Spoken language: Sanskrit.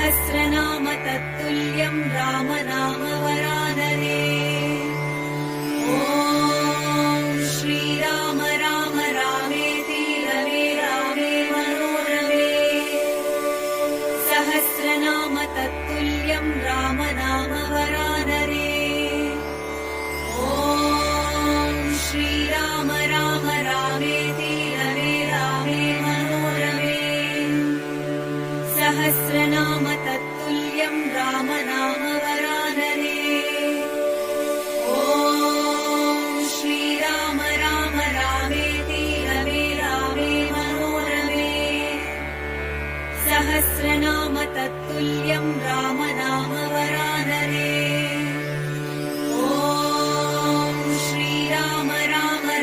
सहस्रनाम तत्तुल्यं रामनाम वरानने। ॐ श्रीराम राम रामेति रमे रामे मनोरमे। सहस्रनाम तत्तुल्यं रामनाम वरानने। ॐ श्रीराम राम रामेति रमे रामे मनोरमे। सहस्रनाम तत्तुल्यं रामनाम